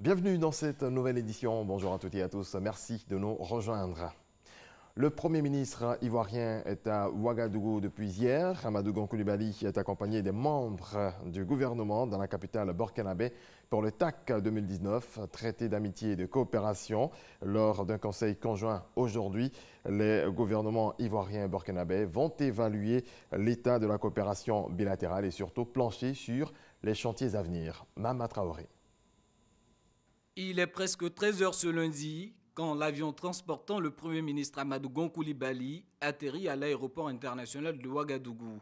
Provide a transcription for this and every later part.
Bienvenue dans cette nouvelle édition. Bonjour à toutes et à tous. Merci de nous rejoindre. Le Premier ministre ivoirien est à Ouagadougou depuis hier. Amadou Gon Coulibaly est accompagné des membres du gouvernement dans la capitale burkinabé pour le TAC 2019, traité d'amitié et de coopération. Lors d'un conseil conjoint aujourd'hui, les gouvernements ivoiriens et burkinabés vont évaluer l'état de la coopération bilatérale et surtout plancher sur les chantiers à venir. Mama Traoré. Il est presque 13 h ce lundi quand l'avion transportant le Premier ministre Amadou Gon Coulibaly atterrit à l'aéroport international de Ouagadougou.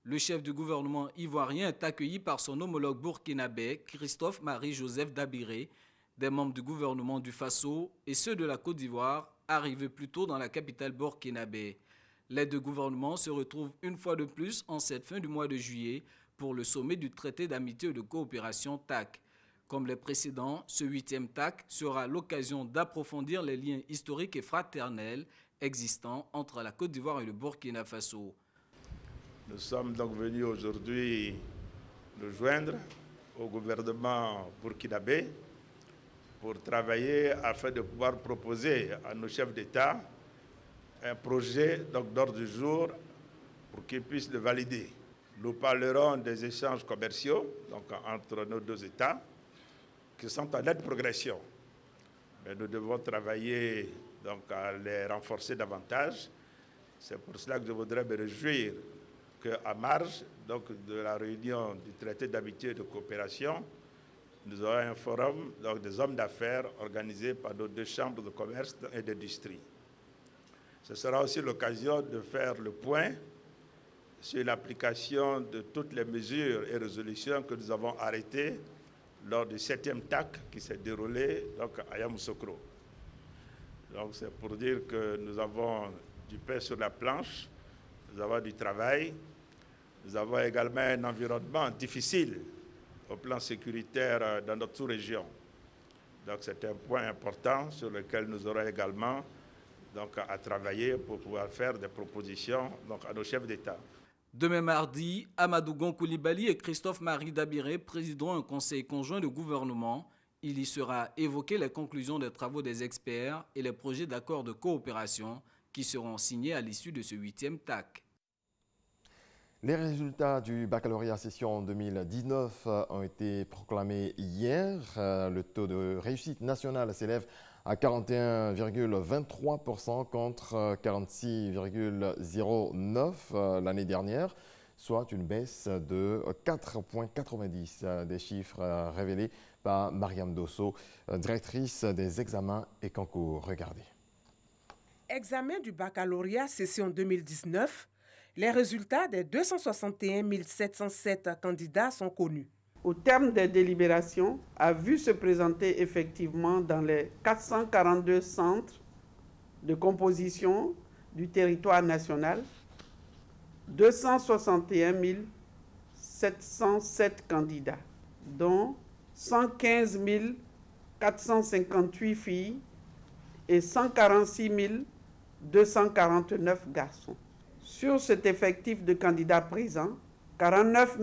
Le chef du gouvernement ivoirien est accueilli par son homologue burkinabé, Christophe Marie-Joseph Dabiré, des membres du gouvernement du Faso et ceux de la Côte d'Ivoire, arrivés plus tôt dans la capitale burkinabé. Les deux gouvernements se retrouvent une fois de plus en cette fin du mois de juillet pour le sommet du traité d'amitié et de coopération TAC. Comme les précédents, ce 8e TAC sera l'occasion d'approfondir les liens historiques et fraternels existants entre la Côte d'Ivoire et le Burkina Faso. Nous sommes donc venus aujourd'hui nous joindre au gouvernement burkinabé pour travailler afin de pouvoir proposer à nos chefs d'État un projet d'ordre du jour pour qu'ils puissent le valider. Nous parlerons des échanges commerciaux donc, entre nos deux États, qui sont en nette progression. Mais nous devons travailler donc, à les renforcer davantage. C'est pour cela que je voudrais me réjouir qu'à marge donc, de la réunion du traité d'amitié et de coopération, nous aurons un forum donc, des hommes d'affaires organisé par nos deux chambres de commerce et d'industrie. Ce sera aussi l'occasion de faire le point sur l'application de toutes les mesures et résolutions que nous avons arrêtées lors du 7e TAC qui s'est déroulé donc, à Yamoussoukro. Donc c'est pour dire que nous avons du pain sur la planche, nous avons du travail, nous avons également un environnement difficile au plan sécuritaire dans notre sous-région. Donc c'est un point important sur lequel nous aurons également donc, à travailler pour pouvoir faire des propositions donc, à nos chefs d'État. Demain mardi, Amadou Gon Coulibaly et Christophe Marie Dabiré présideront un conseil conjoint de gouvernement. Il y sera évoqué les conclusions des travaux des experts et les projets d'accord de coopération qui seront signés à l'issue de ce 8e TAC. Les résultats du baccalauréat session 2019 ont été proclamés hier. Le taux de réussite nationale s'élève à 41,23% contre 46,09% l'année dernière, soit une baisse de 4,90 des chiffres révélés par Mariam Dosso, directrice des examens et concours. Regardez. Examen du baccalauréat session 2019. Les résultats des 261 707 candidats sont connus. Au terme des délibérations, a vu se présenter effectivement dans les 442 centres de composition du territoire national 261 707 candidats, dont 115 458 filles et 146 249 garçons. Sur cet effectif de candidats présents, 49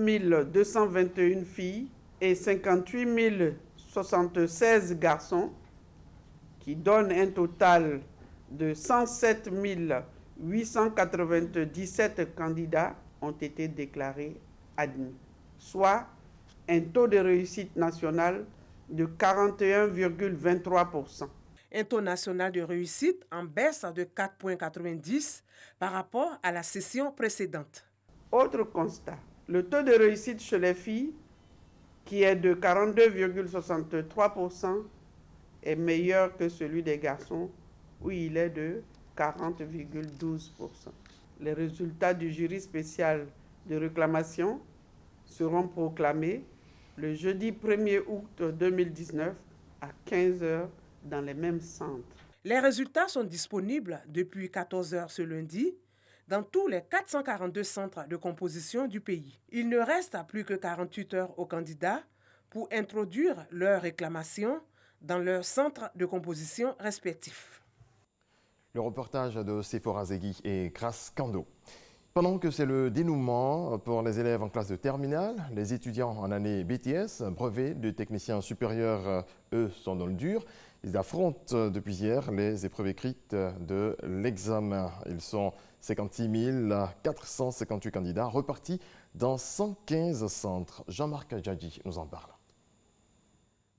221 filles et 58 076 garçons, qui donnent un total de 107 897 candidats, ont été déclarés admis, soit un taux de réussite national de 41,23%. Un taux national de réussite en baisse de 4,90 par rapport à la session précédente. Autre constat, le taux de réussite chez les filles, qui est de 42,63%, est meilleur que celui des garçons, où il est de 40,12%. Les résultats du jury spécial de réclamation seront proclamés le jeudi 1er août 2019 à 15 h dans les mêmes centres. Les résultats sont disponibles depuis 14 h ce lundi dans tous les 442 centres de composition du pays. Il ne reste plus que 48 heures aux candidats pour introduire leurs réclamations dans leurs centres de composition respectifs. Le reportage de Sephora Zegui et Grace Kando. Pendant que c'est le dénouement pour les élèves en classe de terminale, les étudiants en année BTS, brevet de technicien supérieur, eux, sont dans le dur. Ils affrontent depuis hier les épreuves écrites de l'examen. Ils sont 56 458 candidats repartis dans 115 centres. Jean-Marc Djadji nous en parle.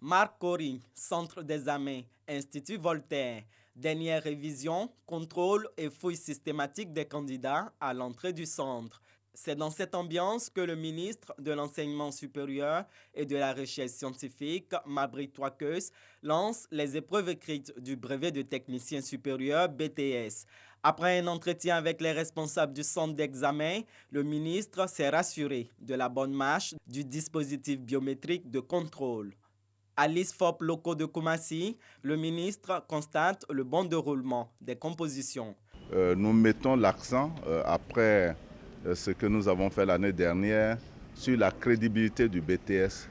Marc Cory, Centre d'examen, Institut Voltaire. Dernière révision, contrôle et fouille systématique des candidats à l'entrée du centre. C'est dans cette ambiance que le ministre de l'Enseignement supérieur et de la Recherche scientifique, Mabry Touakeus, lance les épreuves écrites du brevet de technicien supérieur BTS. Après un entretien avec les responsables du centre d'examen, le ministre s'est rassuré de la bonne marche du dispositif biométrique de contrôle. À l'ISFOP locaux de Koumassi, le ministre constate le bon déroulement des compositions. Nous mettons l'accent, après ce que nous avons fait l'année dernière, sur la crédibilité du BTS,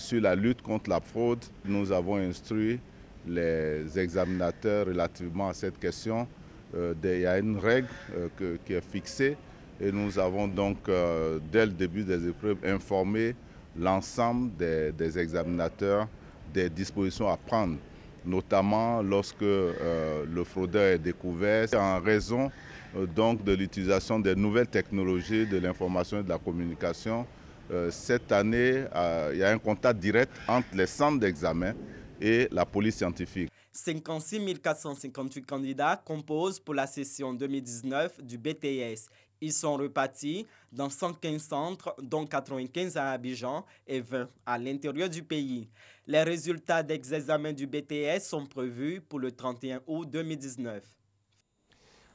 sur la lutte contre la fraude. Nous avons instruit les examinateurs relativement à cette question. Il y a une règle qui est fixée et nous avons donc, dès le début des épreuves, informé l'ensemble des examinateurs des dispositions à prendre, notamment lorsque le fraudeur est découvert, en raison donc de l'utilisation des nouvelles technologies de l'information et de la communication. Cette année, il y a un contact direct entre les centres d'examen et la police scientifique. 56 458 candidats composent pour la session 2019 du BTS. Ils sont repartis dans 115 centres, dont 95 à Abidjan et 20 à l'intérieur du pays. Les résultats des examens du BTS sont prévus pour le 31 août 2019.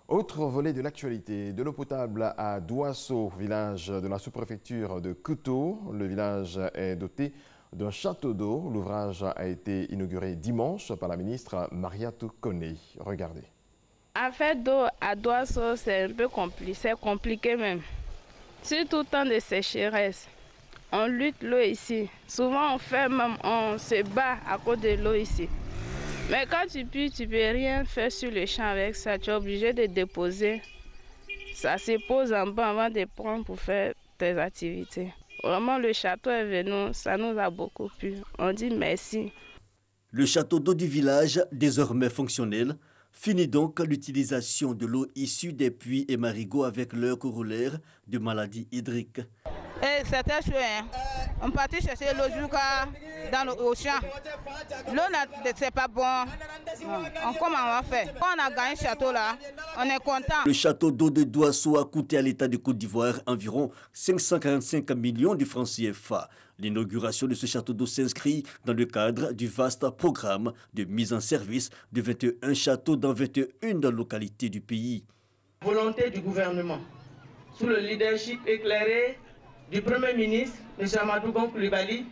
Autre volet de l'actualité, de l'eau potable à Douasso, village de la sous-préfecture de Kuto. Le village est doté d'un château d'eau. L'ouvrage a été inauguré dimanche par la ministre Mariatou Kone. Regardez. Affaire d'eau à Douasso, c'est un peu compliqué, c'est compliqué même. Surtout le temps de sécheresse. On lutte l'eau ici. Souvent on se bat à cause de l'eau ici. Mais quand tu peux rien faire sur le champ avec ça. Tu es obligé de déposer. Ça se pose en bas avant de prendre pour faire tes activités. Vraiment, le château est venu, ça nous a beaucoup plu. On dit merci. Le château d'eau du village, désormais fonctionnel, finit donc l'utilisation de l'eau issue des puits et marigots avec leur corollaire de maladies hydriques. C'était chouette. Hein? On partit chercher l'eau au champ. L'eau, c'est pas bon. Comment on va faire? Quand on a gagné ce château là, on est content. Le château d'eau de Douasso a coûté à l'État de Côte d'Ivoire environ 545 millions de francs CFA. L'inauguration de ce château d'eau s'inscrit dans le cadre du vaste programme de mise en service de 21 châteaux dans 21 localités du pays. Volonté du gouvernement, sous le leadership éclairé du Premier ministre, M. Amadou Gon Coulibaly,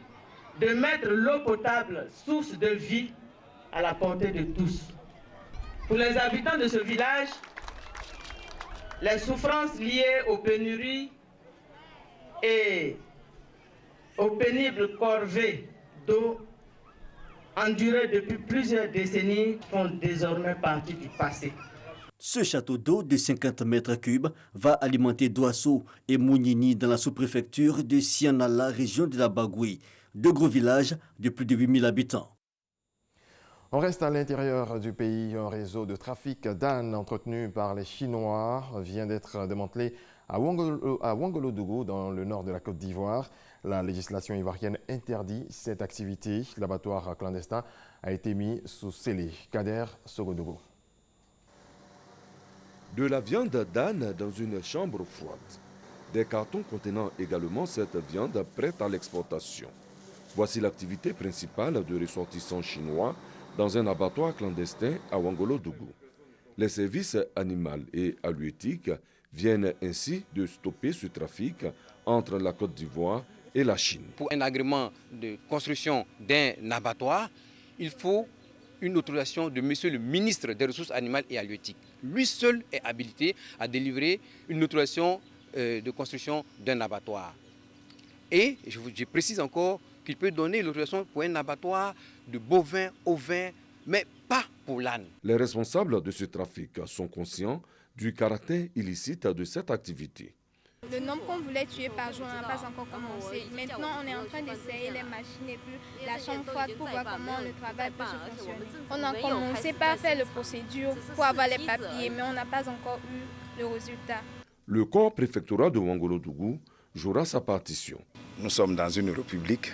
de mettre l'eau potable, source de vie, à la portée de tous. Pour les habitants de ce village, les souffrances liées aux pénuries et aux pénibles corvées d'eau endurées depuis plusieurs décennies font désormais partie du passé. Ce château d'eau de 50 mètres cubes va alimenter Douasso et Mounini dans la sous-préfecture de Sianala, région de la Bagoué, deux gros villages de plus de 8000 habitants. On reste à l'intérieur du pays. Un réseau de trafic d'ânes entretenu par les Chinois vient d'être démantelé à Ouangolodougou, dans le nord de la Côte d'Ivoire. La législation ivoirienne interdit cette activité. L'abattoir clandestin a été mis sous scellé. Kader Sogodougou. De la viande d'âne dans une chambre froide. Des cartons contenant également cette viande prête à l'exportation. Voici l'activité principale de ressortissants chinois dans un abattoir clandestin à Ouangolodougou. Les services animaux et halieutiques viennent ainsi de stopper ce trafic entre la Côte d'Ivoire et la Chine. Pour un agrément de construction d'un abattoir, il faut une autorisation de monsieur le ministre des Ressources animales et halieutiques. Lui seul est habilité à délivrer une autorisation de construction d'un abattoir. Et je précise encore qu'il peut donner l'autorisation pour un abattoir de bovins, ovins, mais pas pour l'âne. Les responsables de ce trafic sont conscients du caractère illicite de cette activité. Le nombre qu'on voulait tuer par jour n'a pas encore commencé. Maintenant, on est en train d'essayer les machines et puis la chambre froide pour voir comment le travail peut se fonctionner. On a commencé par faire la procédure pour avoir les papiers, mais on n'a pas encore eu le résultat. Le corps préfectoral de Ouagadougou jouera sa partition. Nous sommes dans une république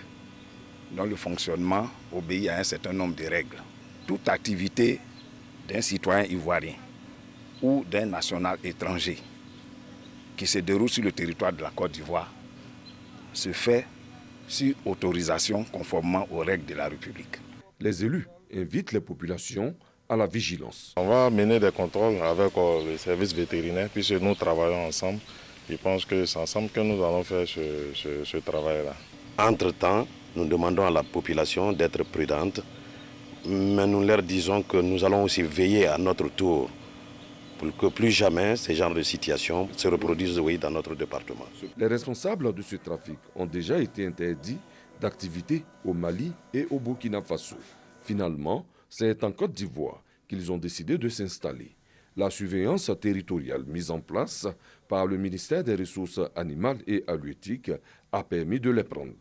dont le fonctionnement obéit à un certain nombre de règles. Toute activité d'un citoyen ivoirien ou d'un national étranger qui se déroule sur le territoire de la Côte d'Ivoire se fait sur autorisation conformément aux règles de la République. Les élus invitent les populations à la vigilance. On va mener des contrôles avec les services vétérinaires puisque nous travaillons ensemble. Je pense que c'est ensemble que nous allons faire ce travail-là. Entre-temps, nous demandons à la population d'être prudente, mais nous leur disons que nous allons aussi veiller à notre tour pour que plus jamais ces genres de situations se reproduisent dans notre département. Les responsables de ce trafic ont déjà été interdits d'activité au Mali et au Burkina Faso. Finalement, c'est en Côte d'Ivoire qu'ils ont décidé de s'installer. La surveillance territoriale mise en place par le ministère des Ressources animales et halieutiques a permis de les prendre.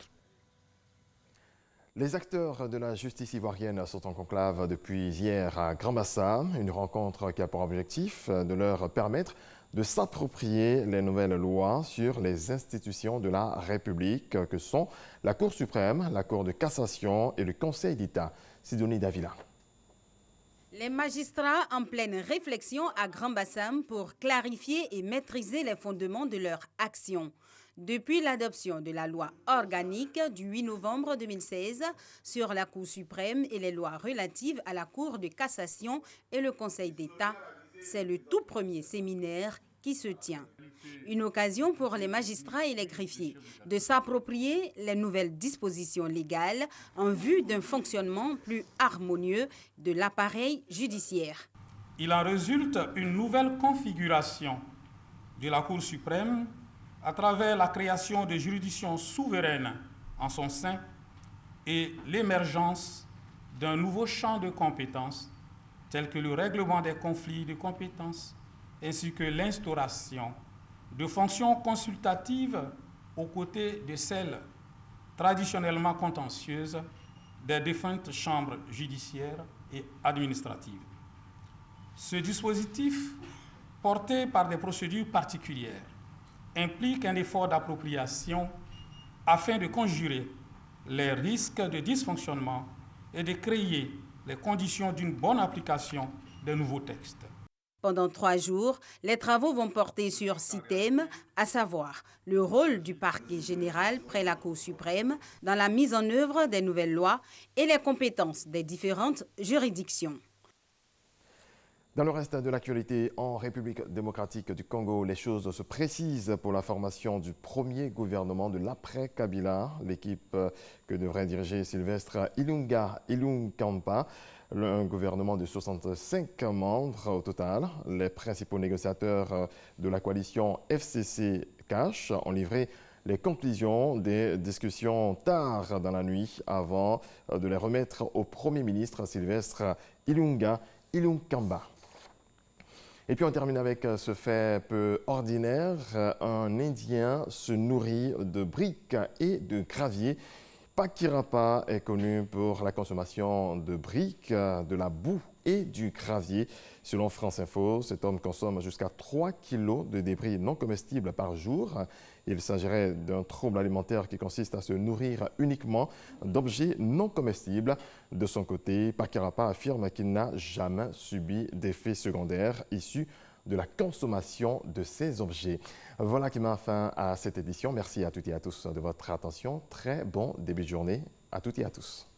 Les acteurs de la justice ivoirienne sont en conclave depuis hier à Grand-Bassam, une rencontre qui a pour objectif de leur permettre de s'approprier les nouvelles lois sur les institutions de la République que sont la Cour suprême, la Cour de cassation et le Conseil d'État. Sidonie Davila. Les magistrats en pleine réflexion à Grand-Bassam pour clarifier et maîtriser les fondements de leur action. Depuis l'adoption de la loi organique du 8 novembre 2016 sur la Cour suprême et les lois relatives à la Cour de cassation et le Conseil d'État, c'est le tout premier séminaire qui se tient. Une occasion pour les magistrats et les greffiers de s'approprier les nouvelles dispositions légales en vue d'un fonctionnement plus harmonieux de l'appareil judiciaire. Il en résulte une nouvelle configuration de la Cour suprême à travers la création de juridictions souveraines en son sein et l'émergence d'un nouveau champ de compétences tel que le règlement des conflits de compétences ainsi que l'instauration de fonctions consultatives aux côtés de celles traditionnellement contentieuses des défuntes chambres judiciaires et administratives. Ce dispositif, porté par des procédures particulières, implique un effort d'appropriation afin de conjurer les risques de dysfonctionnement et de créer les conditions d'une bonne application des nouveaux textes. Pendant 3 jours, les travaux vont porter sur 6 thèmes, à savoir le rôle du parquet général près la Cour suprême dans la mise en œuvre des nouvelles lois et les compétences des différentes juridictions. Dans le reste de l'actualité, en République démocratique du Congo, les choses se précisent pour la formation du premier gouvernement de l'après-Kabila, l'équipe que devrait diriger Sylvestre Ilunga un gouvernement de 65 membres au total. Les principaux négociateurs de la coalition FCC-CACH ont livré les conclusions des discussions tard dans la nuit avant de les remettre au Premier ministre Sylvestre Ilunga. Et puis on termine avec ce fait peu ordinaire. Un Indien se nourrit de briques et de gravier. Pakirapa est connu pour la consommation de briques, de la boue et du gravier. Selon France Info, cet homme consomme jusqu'à 3 kilos de débris non comestibles par jour. Il s'agirait d'un trouble alimentaire qui consiste à se nourrir uniquement d'objets non comestibles. De son côté, Pakirapa affirme qu'il n'a jamais subi d'effets secondaires issus de la consommation de ces objets. Voilà qui met fin à cette édition. Merci à toutes et à tous de votre attention. Très bon début de journée à toutes et à tous.